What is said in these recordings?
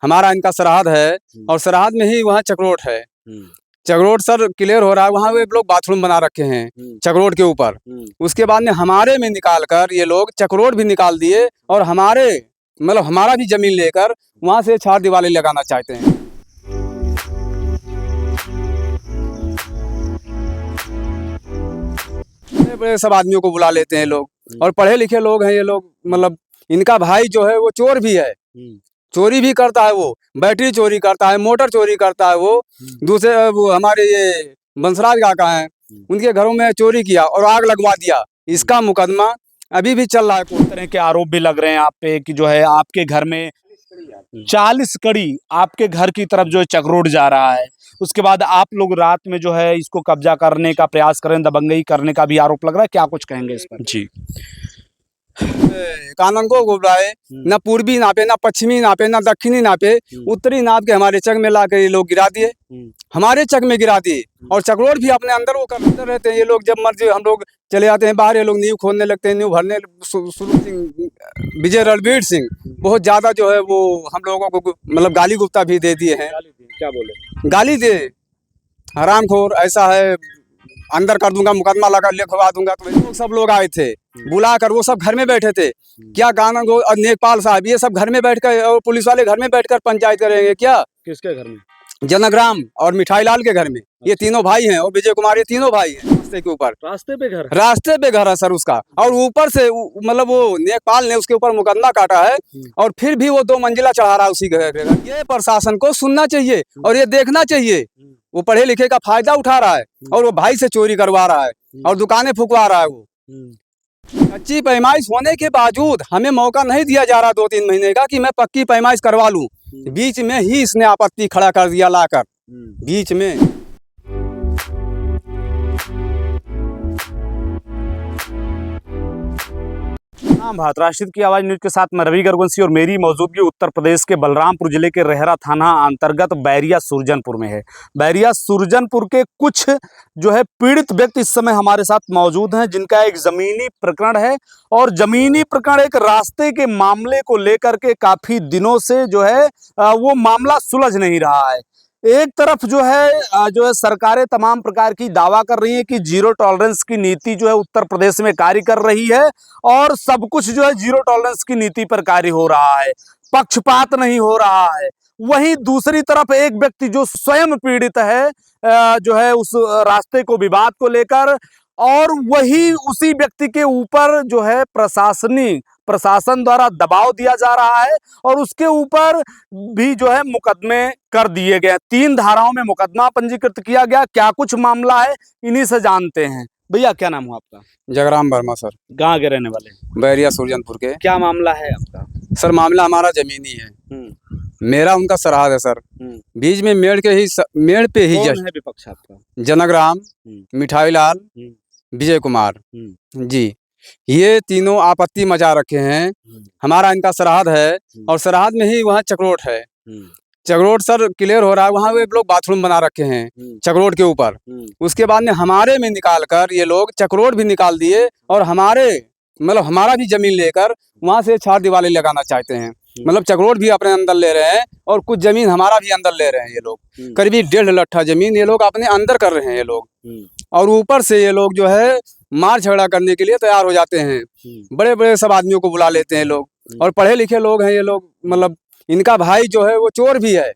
हमारा इनका सरहद है और सरहद में ही वहाँ चक्रोट है। चक्रोट सर क्लियर हो रहा है, वहाँ वे लोग बाथरूम बना रखे हैं चक्रोट के ऊपर। उसके बाद में हमारे में निकाल कर ये लोग चक्रोट भी निकाल दिए और हमारे मतलब हमारा भी जमीन लेकर वहाँ से चार दीवारी लगाना चाहते हैं। बड़े बड़े सब आदमियों को बुला लेते हैं लोग और पढ़े लिखे लोग हैं ये लोग। मतलब इनका भाई जो है वो चोर भी है, चोरी भी करता है, वो बैटरी चोरी करता है, मोटर चोरी करता है। वो दूसरे वो हमारे ये बंसराज काका हैं, उनके घरों में चोरी किया और आग लगवा दिया। इसका मुकदमा अभी भी चल रहा है। कोई तरह के आरोप भी लग रहे हैं आप पे कि जो है आपके घर में 40 कड़ी आपके घर की तरफ जो है चक्रोट जा रहा है। उसके बाद आप लोग रात में जो है इसको कब्जा करने का प्रयास करें, दबंगई करने का भी आरोप लग रहा है। क्या कुछ कहेंगे इस पर? जी, कानून को घुराए, न पूर्वी नापे, न पश्चिमी नापे, न दक्षिणी नापे, उत्तरी नाप के हमारे चक में लाकर ये लोग गिरा दिए, हमारे चक में गिरा दिए। और चक्रोट भी अपने अंदर वो करते रहते हैं ये लोग। जब मर्जी हम लोग चले जाते हैं बाहर, ये लोग नींव खोदने लगते हैं। नींव भरने विजय रणवीर सिंह बहुत ज्यादा जो है वो हम लोगों को मतलब गाली गुप्ता भी दे दिए हैं। क्या बोले? गाली दे, हरामखोर ऐसा है, अंदर कर दूंगा, मुकदमा लगा लिखवा दूंगा। तो लोग सब लोग आए थे बुलाकर, वो सब घर में बैठे थे। क्या गाना गो और नेकपाल साहब ये सब घर में बैठकर और पुलिस वाले घर में बैठकर पंचायत करेंगे क्या? किसके घर में? जनग्राम और मिठाई लाल के घर में। ये तीनों भाई हैं और विजय कुमार, ये तीनों भाई हैं। रास्ते के ऊपर, रास्ते पे घर, रास्ते पे घर है सर उसका। और ऊपर से मतलब वो नेकपाल ने उसके ऊपर मुकदमा काटा है और फिर भी वो 2 मंजिला चढ़ा रहा है उसी घर। ये प्रशासन को सुनना चाहिए और ये देखना चाहिए। वो पढ़े लिखे का फायदा उठा रहा है और वो भाई से चोरी करवा रहा है और दुकानें फुकवा रहा है। वो कच्ची पैमाइश होने के बावजूद हमें मौका नहीं दिया जा रहा 2-3 महीने का कि मैं पक्की पैमाइश करवा लूं। बीच में ही इसने आपत्ति खड़ा कर दिया लाकर, बीच में। भारत राष्ट्रीय की आवाज न्यूज के साथ मैं रवि गर्गवंशी और मेरी मौजूदगी उत्तर प्रदेश के बलरामपुर जिले के रहरा थाना अंतर्गत बैरिया सुरजनपुर में है। बैरिया सुरजनपुर के कुछ जो है पीड़ित व्यक्ति इस समय हमारे साथ मौजूद हैं, जिनका एक जमीनी प्रकरण है और जमीनी प्रकरण एक रास्ते के मामले को लेकर के काफी दिनों से जो है वो मामला सुलझ नहीं रहा है। एक तरफ जो है सरकारें तमाम प्रकार की दावा कर रही है कि जीरो टॉलरेंस की नीति जो है उत्तर प्रदेश में कार्य कर रही है और सब कुछ जो है जीरो टॉलरेंस की नीति पर कार्य हो रहा है, पक्षपात नहीं हो रहा है। वहीं दूसरी तरफ एक व्यक्ति जो स्वयं पीड़ित है जो है उस रास्ते को विवाद को लेकर, और वही उसी व्यक्ति के ऊपर जो है प्रशासन द्वारा दबाव दिया जा रहा है और उसके ऊपर भी जो है मुकदमे कर दिए गए। 3 धाराओं में मुकदमा पंजीकृत किया गया। क्या कुछ मामला है इन्हीं से जानते हैं। भैया क्या नाम हुआ आपका? जगराम वर्मा सर। कहाँ के रहने वाले? बैरिया सुरजनपुर के। क्या मामला है आपका? सर मामला हमारा जमीनी है, मेरा उनका सरहद है सर। बीच में मेड़ पे ही कौन है विपक्ष आपका? जनग्राम, मिठाई लाल, विजय कुमार जी, ये तीनों आपत्ति मचा रखे हैं। हमारा इनका सरहद है और सरहद में ही वहाँ चक्रोट है। चक्रोट सर क्लियर हो रहा है, वहाँ वे लोग बाथरूम बना रखे हैं चक्रोट के ऊपर। उसके बाद में हमारे में निकाल कर ये लोग चक्रोट भी निकाल दिए और हमारे मतलब हमारा भी जमीन लेकर वहाँ से 4 दीवारी लगाना चाहते हैं। मतलब चक्रोट भी अपने अंदर ले रहे हैं और कुछ जमीन हमारा भी अंदर ले रहे हैं। ये लोग करीब 1.5 लट्ठा जमीन ये लोग अपने अंदर कर रहे हैं ये लोग। और ऊपर से ये लोग जो है मार झगड़ा करने के लिए तैयार हो जाते हैं। बड़े बड़े सब आदमियों को बुला लेते हैं लोग और पढ़े लिखे लोग हैं ये लोग। मतलब इनका भाई जो है वो चोर भी है,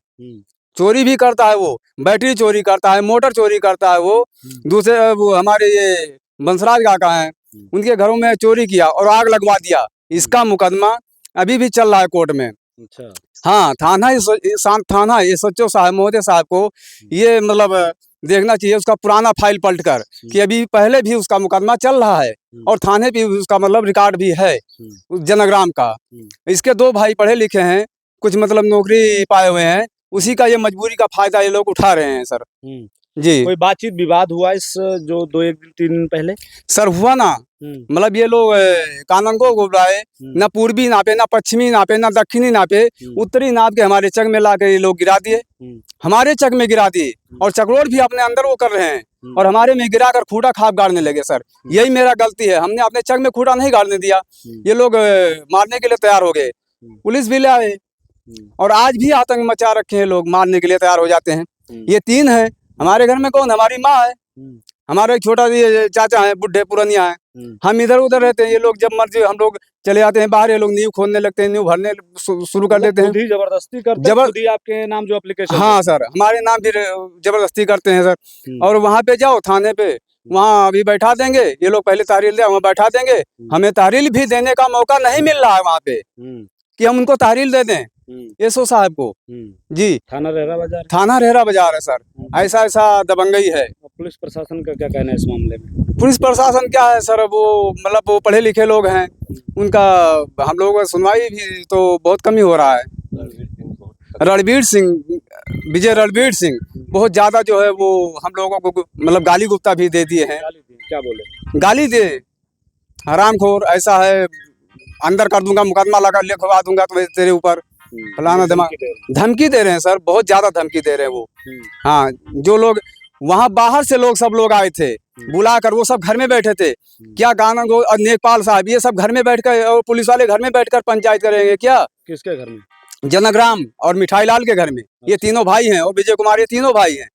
चोरी भी करता है, वो बैटरी चोरी करता है, मोटर चोरी करता है। वो दूसरे वो हमारे ये बंसराज काका हैं, उनके घरों में चोरी किया और आग लगवा दिया। इसका मुकदमा अभी भी चल रहा है कोर्ट में। अच्छा। हाँ, थाना SHO साहब महोदय साहब को ये मतलब देखना चाहिए उसका पुराना फाइल पलटकर कि अभी पहले भी उसका मुकदमा चल रहा है और थाने पे उसका मतलब रिकॉर्ड भी है जनग्राम का। इसके 2 भाई पढ़े लिखे हैं, कुछ मतलब नौकरी पाए हुए हैं, उसी का ये मजबूरी का फायदा ये लोग उठा रहे हैं सर जी। कोई बातचीत विवाद हुआ इस जो 2-3 दिन पहले? सर हुआ ना, मतलब ये लोग कानून को घुराए, न पूर्वी नापे, न पश्चिमी नापे, न दक्षिणी नापे, उत्तरी नाप के हमारे चक में लाकर ये लोग गिरा दिए, हमारे चक में गिरा दिए। और चक्रोट भी अपने अंदर वो कर रहे हैं और हमारे में गिरा कर खूंटा खाप गाड़ने लगे। सर यही मेरा गलती है, हमने अपने चक में खूंटा नहीं गाड़ने दिया। ये लोग मारने के लिए तैयार हो गए, पुलिस भी ले आए, और आज भी आतंक मचा रखे हैं, लोग मारने के लिए तैयार हो जाते हैं। ये 3 है। हमारे घर में कौन? हमारी माँ है, हमारा एक छोटा ये चाचा है, बुढ़े पुरानिया है। हम इधर उधर रहते हैं। ये लोग जब मर्जी हम लोग चले जाते हैं बाहर, ये लोग नींव खोदने लगते हैं, नींव भरने शुरू कर देते हैं। खुद ही जबरदस्ती करते हैं, खुद ही आपके नाम जो एप्लीकेशन। हाँ सर, हमारे नाम भी जबरदस्ती करते हैं सर। और वहाँ पे जाओ थाने पे, वहाँ अभी बैठा देंगे ये लोग, पहले तहरीर दे, वहाँ बैठा देंगे। हमें तहरीर भी देने का मौका नहीं मिल रहा है वहाँ पे कि हम उनको तहरीर दे दें एसओ साहब को। जी, थाना रेहरा बाजार, थाना रेहरा बाजार है सर। ऐसा ऐसा दबंगई है। पुलिस प्रशासन का क्या कहना है इस मामले में? पुलिस प्रशासन क्या है सर, वो मतलब वो पढ़े लिखे लोग हैं, उनका हम लोगों का सुनवाई भी तो बहुत कम ही हो रहा है। रणबीर सिंह, विजय रणबीर सिंह बहुत ज्यादा जो है वो हम लोगों को मतलब गाली गुप्ता भी दे दिए हैं। क्या बोले? गाली दे, हरामखोर, ऐसा है, अंदर कर दूंगा, मुकदमा लगा लिखवा दूंगा तो तेरे ऊपर, फलाना धमकी दे रहे हैं सर, बहुत ज्यादा धमकी दे रहे हैं वो। हाँ, जो लोग वहाँ बाहर से लोग सब लोग आए थे बुलाकर, वो सब घर में बैठे थे। क्या गाना गो नेकपाल साहब ये सब घर में बैठकर, और पुलिस वाले घर में बैठकर पंचायत करेंगे क्या? किसके घर में? जनकराम और मिठाई लाल के घर में। ये तीनों भाई हैं, और विजय कुमार, ये तीनों भाई हैं,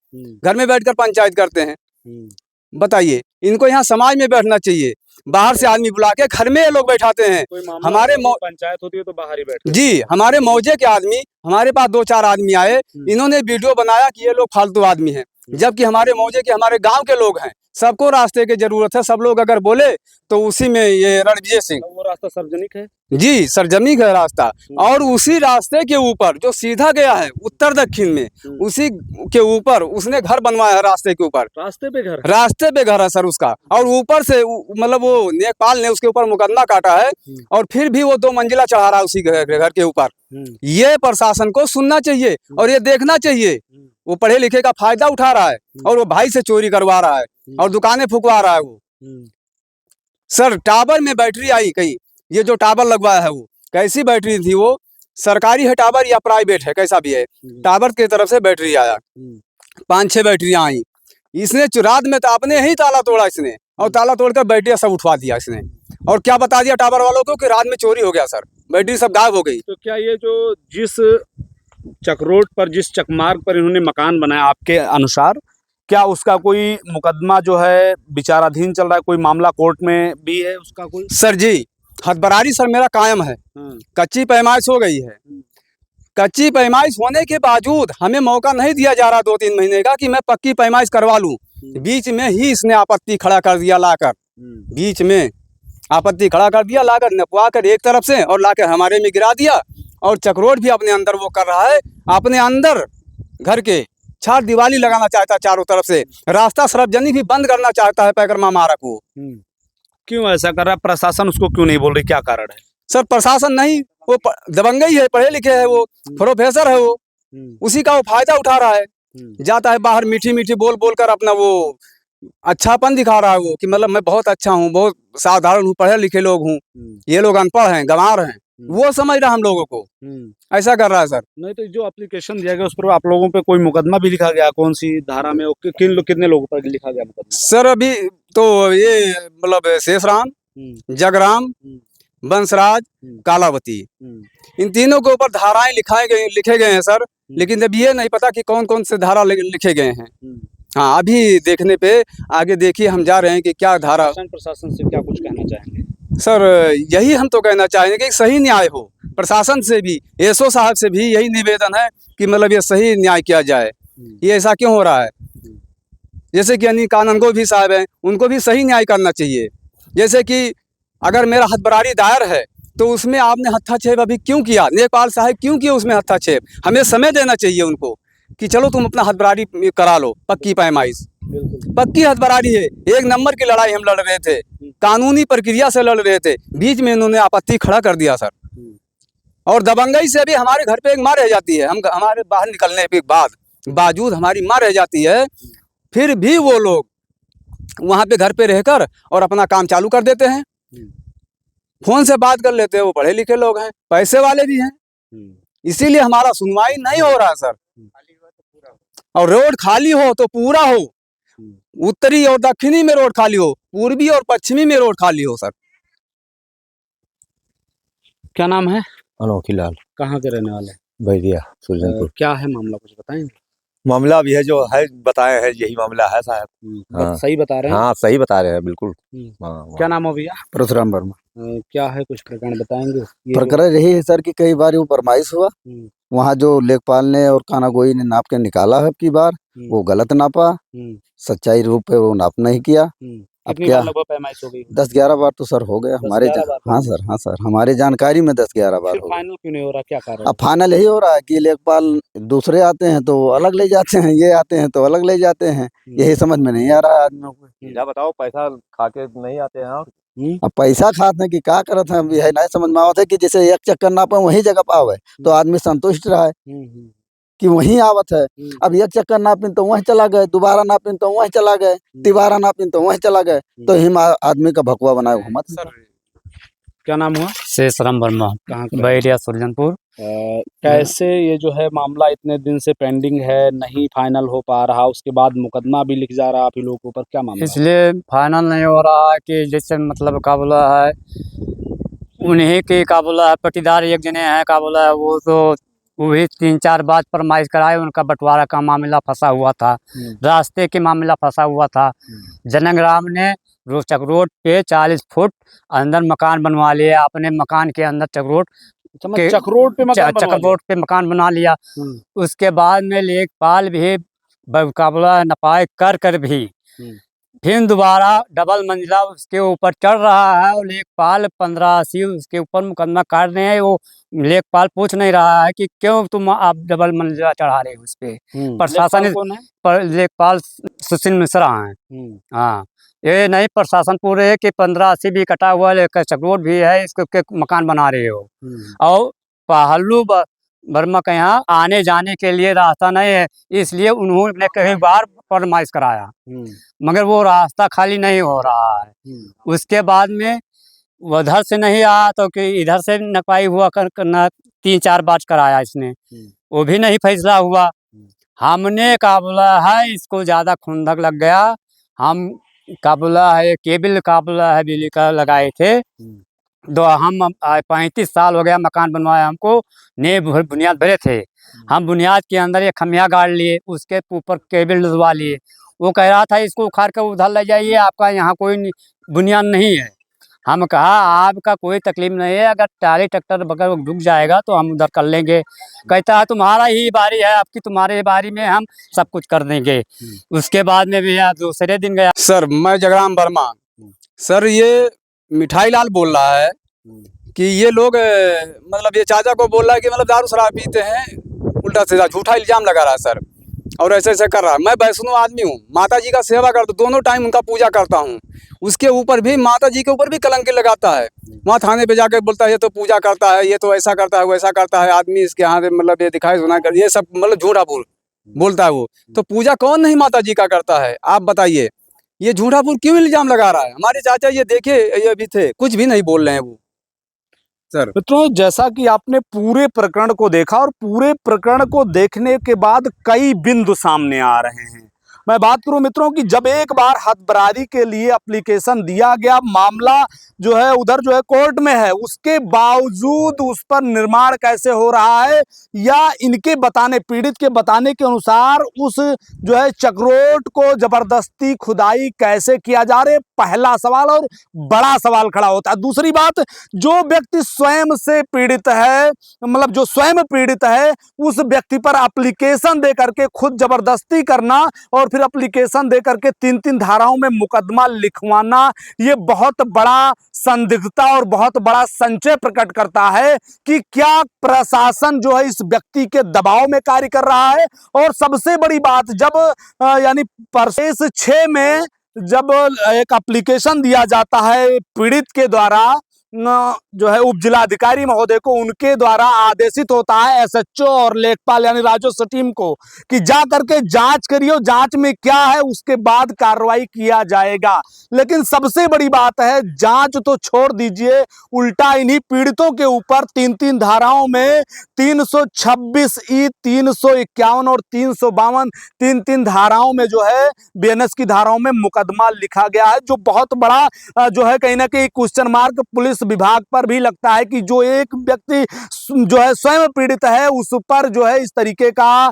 घर में बैठकर पंचायत करते हैं। बताइए, इनको यहाँ समाज में बैठना चाहिए। बाहर से आदमी बुला के घर में ये लोग बैठाते हैं। हमारे पंचायत होती है तो बाहर ही बैठते। जी, हमारे मौजे के आदमी हमारे पास 2-4 आदमी आए, इन्होंने वीडियो बनाया कि ये लोग फालतू आदमी हैं, जबकि हमारे मौजे के, हमारे गांव के लोग हैं। सबको रास्ते की जरूरत है, सब लोग अगर बोले तो उसी में ये रणविजय सिंह। वो रास्ता सार्वजनिक है जी, सार्वजनिक है रास्ता, और उसी रास्ते के ऊपर जो सीधा गया है उत्तर दक्षिण में, उसी के ऊपर उसने घर बनवाया है। रास्ते के ऊपर, रास्ते पे घर है सर उसका। और ऊपर से मतलब वो नेकपाल ने उसके ऊपर मुकदमा काटा है, और फिर भी वो 2 मंजिला चढ़ा रहा है उसी घर के ऊपर। ये प्रशासन को सुनना चाहिए और ये देखना चाहिए। वो पढ़े लिखे का फायदा उठा रहा है, और वो भाई से चोरी करवा रहा है, और दुकानें फुकवा रहा है वो। सर, टावर में बैटरी आई कहीं, ये जो टावर लगवाया है वो कैसी बैटरी थी? वो सरकारी है टावर या प्राइवेट है, कैसा भी है, टावर की तरफ से बैटरी आया। 5-6 बैटरियां आई। इसने रात में तो अपने ही ताला तोड़ा इसने, और ताला तोड़कर बैटरियां सब उठवा दिया इसने। और क्या बता दिया टावर वालों को कि रात में चोरी हो गया सर, बैटरी सब गायब हो गई। तो क्या ये जो जिस चक्रोट पर, जिस चकमार्ग पर इन्होंने मकान बनाया, आपके अनुसार क्या उसका कोई मुकदमा जो है विचाराधीन चल रहा है? कोई मामला कोर्ट में भी है उसका कोई? सर जी, हदबरारी सर मेरा कायम है। कच्ची पैमाइश हो गई है। कच्ची पैमाइश होने के बावजूद हमें मौका नहीं दिया जा रहा 2-3 महीने का कि मैं पक्की पैमाइश करवा लूं। बीच में ही इसने आपत्ति खड़ा कर दिया लाकर, बीच में आपत्ति खड़ा कर दिया लाकर, नपवा कर एक तरफ से, और लाकर हमारे में गिरा दिया। और चक्रोट भी अपने अंदर वो कर रहा है, अपने अंदर घर के छार दिवाली लगाना चाहता है चारों तरफ से, रास्ता सार्वजनिक भी बंद करना चाहता है पैकरमा मारक वो। क्यों ऐसा कर रहा है? प्रशासन उसको क्यों नहीं बोल रही? क्या कारण है? सर, प्रशासन नहीं, वो दबंगई है, पढ़े लिखे है, वो प्रोफेसर है, वो उसी का वो फायदा उठा रहा है। जाता है बाहर मीठी मीठी बोल बोल कर अपना वो अच्छापन दिखा रहा है वो, कि मतलब मैं बहुत अच्छा हूँ, बहुत साधारण हूँ, पढ़े लिखे लोग हूँ, ये लोग अनपढ़ हैं, गंवार हैं, वो समझ रहा हम लोगों को। ऐसा कर रहा है सर। नहीं तो जो एप्लीकेशन दिया गया उस पर आप लोगों पे कोई मुकदमा भी लिखा गया? कौन सी धारा में, कितने लोगों पर लिखा गया मुकदमा? सर अभी तो ये मतलब शेषराम, जगराम, बंसराज, कालावती, इन तीनों के ऊपर धाराएं लिखे गए हैं सर। लेकिन अब ये नहीं पता कि कौन कौन से धारा लिखे गए हैं। हाँ, अभी देखने पे आगे देखिए, हम जा रहे हैं कि क्या धारा। प्रशासन से क्या कुछ कहना चाहेंगे? सर, यही हम तो कहना चाहेंगे कि सही न्याय हो। प्रशासन से भी, एसओ साहब से भी यही निवेदन है कि मतलब ये सही न्याय किया जाए। ये ऐसा क्यों हो रहा है? जैसे कि अनिल कानूनगो भी साहब हैं, उनको भी सही न्याय करना चाहिए। जैसे कि अगर मेरा हथबरारी दायर है तो उसमें आपने हत्थाक्षेप अभी क्यों किया? नेपाल साहब क्यों किया उसमें हत्थाक्षेप? हमें समय देना चाहिए उनको कि चलो तुम अपना हथबरारी करा लो, पक्की पैमाइश, पक्की हथबरारी है। 1 नंबर की लड़ाई हम लड़ रहे थे, कानूनी प्रक्रिया से लड़ रहे थे, बीच में इन्होंने आपत्ति खड़ा कर दिया सर। और दबंगई से भी हमारे घर पे एक माँ रह जाती है, हम हमारे बाहर निकलने के बावजूद हमारी माँ रह जाती है, फिर भी वो लोग वहाँ पे घर पे रहकर और अपना काम चालू कर देते हैं। फोन से बात कर लेते हैं, वो पढ़े लिखे लोग हैं, पैसे वाले भी हैं, इसीलिए हमारा सुनवाई नहीं हो रहा सर। और रोड खाली हो तो पूरा हो, उत्तरी और दक्षिणी में रोड खाली हो, पूर्वी और पश्चिमी में रोड खाली हो सर। क्या नाम है? अनोखी लाल। कहाँ के रहने वाले? बैरिया सुरजनपुर। क्या है मामला, कुछ बताएंगे? मामला अभी है जो है बताए हैं, यही मामला है साहब। हाँ सही बता रहे हैं? हाँ सही बता रहे हैं बिल्कुल। हाँ क्या नाम हो भैया? परशुराम वर्मा। क्या है, कुछ प्रकरण बताएंगे? प्रकरण यही है सर कि कई बार वो फरमाइश हुआ, वहाँ जो लेखपाल ने और कानागोई ने नाप के निकाला है, अब की बार वो गलत नापा, सच्चाई रूप पे वो नाप नहीं किया। अब क्या लगभग पैमाइश हो गई? 10-11 बार तो सर हो गया हमारे 10-11 बार? हाँ सर हमारे जानकारी में 10-11 बार फिर हो गया। फाइनल क्यों नहीं हो रहा, क्या कारण? अब फाइनल यही हो रहा है कि लेखपाल दूसरे आते हैं तो अलग ले जाते हैं, ये आते हैं तो अलग ले जाते हैं, यही समझ में नहीं आ रहा है आदमियों को। क्या बताओ, पैसा खा के नहीं आते हैं। और अब पैसा खाते हैं कि क्या करते हैं, यह नहीं समझ में आवत है कि जैसे एक चक्कर नापे वही जगह पावे तो आदमी संतुष्ट रहा है कि वहीं आवत है। अब एक चक्कर नापिन तो वहीं चला गए, दोबारा नापिन तो वहीं चला गए, तिबारा नापिन तो वहीं चला गए, तो हिम आदमी का भकुआ बनाए घूमत सर। क्या नाम हुआ? शेषराम वर्मा, कहाँ का? बैरिया सुरजनपुर। कैसे ये जो है मामला इतने दिन से पेंडिंग है, नहीं फाइनल हो पा रहा, उसके बाद मुकदमा भी लिख जा रहा आप ही लोगों के ऊपर, क्या मामला है? इसलिए फाइनल नहीं हो रहा है कि जैसे मतलब का बोला है, उन्हीं के का बोला है पटीदार एक जने हैं का बोला है, वो भी 3-4 बार फरमाइश कराए, उनका बंटवारा का मामला फंसा हुआ था, रास्ते के मामला फंसा हुआ था। जनक ने रोचक रोड पे 40 फुट अंदर मकान बनवा लिया, अपने मकान के अंदर चकरोट पे मकान बना लिया। उसके बाद में लेखपाल भी मुकाबला नपाए कर भी फिर दोबारा डबल मंजिला उसके ऊपर चढ़ रहा है, और लेखपाल 1580 उसके ऊपर मुकदमा काट रहे हैं। वो लेखपाल पूछ नहीं रहा है कि क्यों तुम आप डबल मंजिला चढ़ा रहे हो उस पे। प्रशासन लेखपाल सुशील मिश्रा हैं। हाँ, ये नहीं प्रशासन पूरे कि 1580 भी कटा हुआ लेकर चकरोट भी है, इसके मकान बना रहे हो। और पहलू वर्मा के यहाँ आने जाने के लिए रास्ता नहीं है, इसलिए उन्होंने कई बार फरमाइश कराया, मगर वो रास्ता खाली नहीं हो रहा है। उसके बाद में उधर से नहीं आया तो कि इधर से नपाई हुआ करना 3-4 बार कराया इसने, वो भी नहीं फैसला हुआ। हमने का बोला है इसको ज़्यादा खुंदक लग गया, हम का बोला है केबल का बोला है बिजली का लगाए थे, तो हम 35 साल हो गया मकान बनवाया हमको, ने बुनियाद भरे थे, हम बुनियाद के अंदर एक खमिया गाड़ लिए, उसके ऊपर केबल डलवा लिए। वो कह रहा था इसको उखाड़ कर उधर ले जाइए, आपका यहाँ कोई बुनियाद नहीं है। हम कहा आपका कोई तकलीफ नहीं है, अगर टाली ट्रैक्टर बगैर डूब जाएगा तो हम उधर कर लेंगे। कहता है तुम्हारा ही बारी है, आपकी तुम्हारे बारी में हम सब कुछ कर देंगे। उसके बाद में भी दूसरे दिन गया। सर मैं जगराम वर्मा। सर ये मिठाई लाल बोल रहा है कि ये लोग मतलब ये चाचा को बोल रहा है कि मतलब दारू शराब पीते हैं, उल्टा सीधा झूठा इल्जाम लगा रहा है सर, और ऐसे ऐसे कर रहा है। मैं वैष्णो आदमी हूँ, माता जी का सेवा करता हूँ, दोनों टाइम उनका पूजा करता हूँ, उसके ऊपर भी माता जी के ऊपर भी कलंक लगाता है। वहाँ थाने पे जाकर बोलता है ये तो पूजा करता है, ये तो ऐसा करता है वैसा करता है, आदमी इसके यहाँ से मतलब ये दिखाई सुना कर ये सब मतलब झूठा बोलता है वो। तो पूजा कौन नहीं माता जी का करता है, आप बताइए, ये झूठा क्यों इल्जाम लगा रहा है? हमारे चाचा ये देखे, ये भी थे, कुछ भी नहीं बोल रहे हैं वो सर। मित्रों, जैसा कि आपने पूरे प्रकरण को देखा, और पूरे प्रकरण को देखने के बाद कई बिंदु सामने आ रहे हैं। मैं बात करूं मित्रों कि जब एक बार हदबरारी के लिए एप्लीकेशन दिया गया, मामला जो है उधर जो है कोर्ट में है, उसके बावजूद उस पर निर्माण कैसे हो रहा है, या इनके बताने, पीड़ित के बताने के अनुसार उस जो है चकरोट को जबरदस्ती खुदाई कैसे किया जा रहा है, पहला सवाल और बड़ा सवाल खड़ा होता है। दूसरी बात, जो व्यक्ति स्वयं से पीड़ित है, मतलब जो स्वयं पीड़ित है, उस व्यक्ति पर एप्लीकेशन दे करके खुद जबरदस्ती करना और फिर एप्लीकेशन दे करके 3-3 धाराओं में मुकदमा लिखवाना, ये बहुत बड़ा संदिग्धता और बहुत बड़ा संशय प्रकट करता है कि क्या प्रशासन जो है इस व्यक्ति के दबाव में कार्य कर रहा है। और सबसे बड़ी बात, जब यानी प्रदेश 6 में जब एक एप्लीकेशन दिया जाता है पीड़ित के द्वारा, जो है उप जिलाधिकारी महोदय को, उनके द्वारा आदेशित होता है एसएचओ और लेखपाल यानी राजस्व टीम को कि जा करके जांच करियो, जांच में क्या है उसके बाद कार्रवाई किया जाएगा। लेकिन सबसे बड़ी बात है, जांच तो छोड़ दीजिए, उल्टा इन्हीं पीड़ितों के ऊपर 3-3 धाराओं में 326E, 351 और 352, 3-3 धाराओं में जो है बीएनएस की धाराओं में मुकदमा लिखा गया है, जो बहुत बड़ा जो है कहीं ना कहीं क्वेश्चन मार्क पुलिस विभाग पर भी लगता है कि जो एक व्यक्ति जो है स्वयं पीड़ित है उस पर जो है इस तरीके का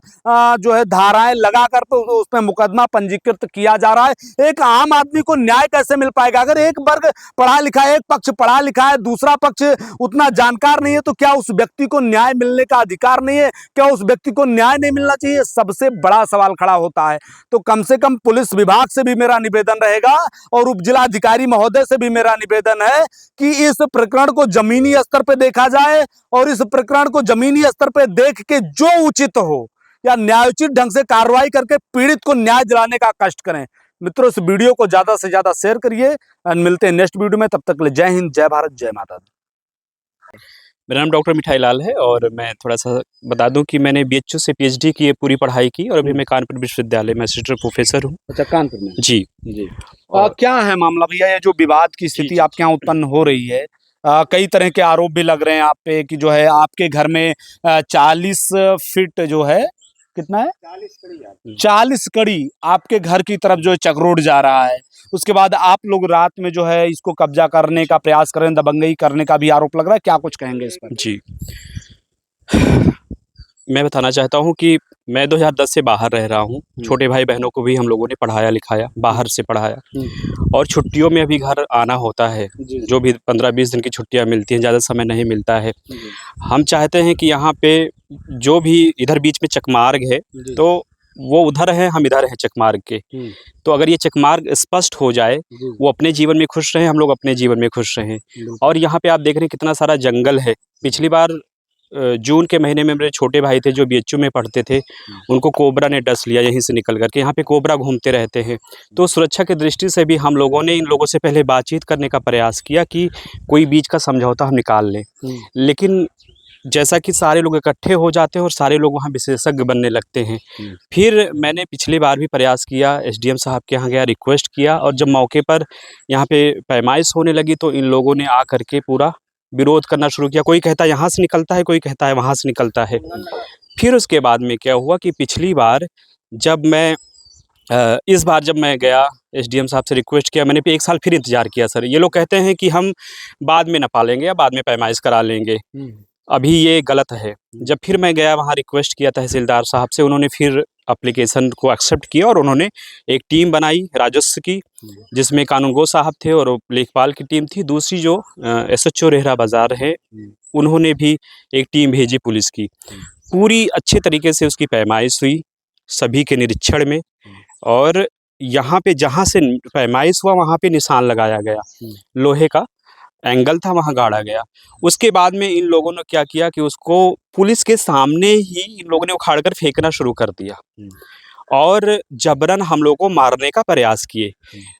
जो है धाराएं लगाकर तो उसमें मुकदमा पंजीकृत किया जा रहा है। एक आम आदमी को न्याय कैसे मिल पाएगा? अगर एक वर्ग पढ़ा लिखा है, एक पक्ष पढ़ा लिखा है, दूसरा पक्ष उतना जानकार नहीं है, तो क्या उस व्यक्ति को न्याय मिलने का अधिकार नहीं है? क्या उस व्यक्ति को न्याय नहीं मिलना चाहिए? सबसे बड़ा सवाल खड़ा होता है। तो कम से कम पुलिस विभाग से भी मेरा निवेदन रहेगा और उप जिलाधिकारी महोदय से भी मेरा निवेदन है कि इस प्रकरण को जमीनी स्तर पर देखा जाए और इस प्रकरण को जमीनी स्तर पर देख के जो उचित हो या न्यायोचित ढंग से कार्रवाई करके पीड़ित को न्याय दिलाने का कष्ट करें। मित्रों, इस वीडियो को ज्यादा से ज्यादा शेयर करिए और मिलते हैं नेक्स्ट वीडियो में। तब तक के लिए जय हिंद, जय भारत, जय माता दी। मेरा नाम डॉक्टर मिठाई लाल है और मैं थोड़ा सा बता दूं कि मैंने बीएचयू से पीएचडी की पूरी पढ़ाई की और अभी मैं कानपुर विश्वविद्यालय में असिस्टेंट प्रोफेसर हूं। अच्छा, कानपुर में? जी जी। क्या है मामला भैया, ये जो विवाद की स्थिति आपके यहाँ उत्पन्न हो रही है? कई तरह के आरोप भी लग रहे हैं आप पे कि जो है आपके घर में 40 फीट जो है, कितना है, 40 कड़ी आपके घर की तरफ जो है चक्रोड जा रहा है। उसके बाद आप लोग रात में जो है इसको कब्जा करने का प्रयास कर रहे हैं, दबंगई करने का भी आरोप लग रहा है। क्या कुछ कहेंगे इस पर? जी, मैं बताना चाहता हूं कि मैं 2010 से बाहर रह रहा हूं। छोटे भाई बहनों को भी हम लोगों ने पढ़ाया लिखाया, बाहर से पढ़ाया और छुट्टियों में अभी घर आना होता है। जो भी 15-20 दिन की छुट्टियां मिलती हैं, ज़्यादा समय नहीं मिलता है। हम चाहते हैं कि यहाँ पे जो भी इधर बीच में चकमार्ग है तो वो उधर है, हम इधर हैं चकमार्ग के। तो अगर ये चकमार्ग स्पष्ट हो जाए, वो अपने जीवन में खुश रहें, हम लोग अपने जीवन में खुश रहें। और यहाँ पे आप देख रहे हैं कितना सारा जंगल है। पिछली बार जून के महीने में मेरे छोटे भाई थे जो बीएचयू में पढ़ते थे, उनको कोबरा ने डस लिया यहीं से निकल करके। यहाँ पे कोबरा घूमते रहते हैं। तो सुरक्षा की दृष्टि से भी हम लोगों ने इन लोगों से पहले बातचीत करने का प्रयास किया कि कोई बीच का समझौता हम निकाल लें। लेकिन जैसा कि सारे लोग इकट्ठे हो जाते हैं और सारे लोग वहाँ विशेषज्ञ बनने लगते हैं। फिर मैंने पिछली बार भी प्रयास किया, एसडीएम साहब के यहाँ गया, रिक्वेस्ट किया और जब मौके पर यहाँ पे पैमाइश होने लगी तो इन लोगों ने आ करके पूरा विरोध करना शुरू किया। कोई कहता है यहाँ से निकलता है, कोई कहता है वहाँ से निकलता है। फिर उसके बाद में क्या हुआ कि पिछली बार जब मैं इस बार जब मैं गया एसडीएम साहब से रिक्वेस्ट किया, मैंने 1 साल फिर इंतज़ार किया। सर, ये लोग कहते हैं कि हम बाद में नपा लेंगे या बाद में पैमाइश करा लेंगे, अभी ये गलत है। जब फिर मैं गया वहाँ रिक्वेस्ट किया तहसीलदार साहब से, उन्होंने फिर एप्लीकेशन को एक्सेप्ट किया और उन्होंने एक टीम बनाई राजस्व की, जिसमें कानूनगो साहब थे और लेखपाल की टीम थी। दूसरी जो एसएचओ रेहरा बाजार है, उन्होंने भी एक टीम भेजी पुलिस की। पूरी अच्छे तरीके से उसकी पैमाइश हुई सभी के निरीक्षण में और यहाँ पे जहाँ से पैमाइश हुआ वहाँ पे निशान लगाया गया, लोहे का एंगल था, वहाँ गाड़ा गया। उसके बाद में इन लोगों ने क्या किया कि उसको पुलिस के सामने ही इन लोगों ने उखाड़ कर फेंकना शुरू कर दिया और जबरन हम लोगों को मारने का प्रयास किए।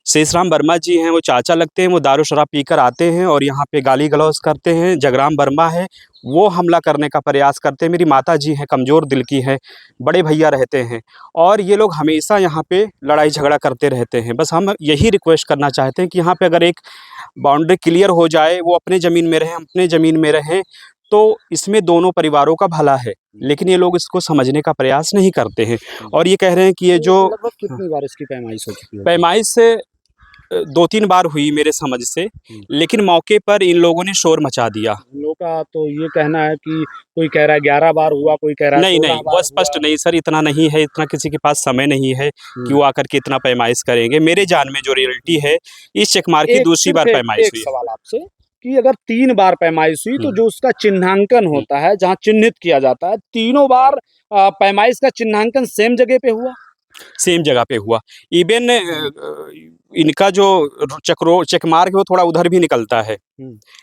शेषराम वर्मा जी हैं, वो चाचा लगते हैं, वो दारू शराब पीकर आते हैं और यहाँ पे गाली गलौज करते हैं। जगराम वर्मा है, वो हमला करने का प्रयास करते हैं। मेरी माता जी हैं, कमज़ोर दिल की हैं, बड़े भैया रहते हैं और ये लोग हमेशा यहाँ पे लड़ाई झगड़ा करते रहते हैं। बस हम यही रिक्वेस्ट करना चाहते हैं कि यहाँ पे अगर एक बाउंड्री क्लियर हो जाए, वो अपने ज़मीन में रहें, हम अपने ज़मीन में रहें, तो इसमें दोनों परिवारों का भला है। लेकिन ये लोग इसको समझने का प्रयास नहीं करते हैं और ये कह रहे हैं कि ये जो कितनी बार इसकी पैमाइश हो चुकी है? पैमाइश से 2-3 बार हुई मेरे समझ से, लेकिन मौके पर इन लोगों ने शोर मचा दिया। हम लोग का तो ये कहना है कि कोई कह रहा है 11 बार हुआ, कोई कह रहा है नहीं, वो स्पष्ट नहीं सर, इतना नहीं है, इतना किसी के पास समय नहीं है कि वो आकर के इतना पैमाइश करेंगे। मेरे जान में जो रियलिटी है, इस चकमार की दूसरी बार पैमाइश हुई। सवाल आपसे कि अगर 3 बार पैमाइश हुई तो जो उसका चिन्हांकन होता है, जहाँ चिन्हित किया जाता है, तीनों बार पैमाइश का चिन्हांकन सेम जगह पे हुआ? सेम जगह पे हुआ। इवन इनका जो चकमार्ग है वो थोड़ा उधर भी निकलता है,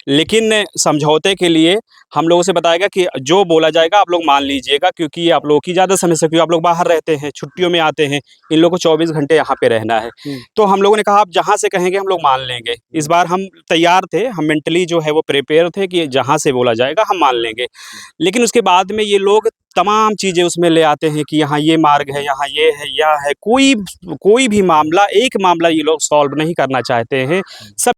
लेकिन समझौते के लिए हम लोगों से बताया गया कि जो बोला जाएगा आप लोग मान लीजिएगा, क्योंकि आप लोगों की ज़्यादा समस्या, क्योंकि आप लोग बाहर रहते हैं, छुट्टियों में आते हैं, इन लोगों को 24 घंटे यहाँ पे रहना है। तो हम लोगों ने कहा आप जहाँ से कहेंगे हम लोग मान लेंगे। इस बार हम तैयार थे, हम मेंटली जो है वो प्रिपेयर थे कि जहाँ से बोला जाएगा हम मान लेंगे। लेकिन उसके बाद में ये लोग तमाम चीज़ें उसमें ले आते हैं कि यहाँ ये मार्ग है, यहाँ ये है, यह है। कोई भी मामला, एक मामला ये लोग सॉल्व नहीं करना चाहते हैं। सब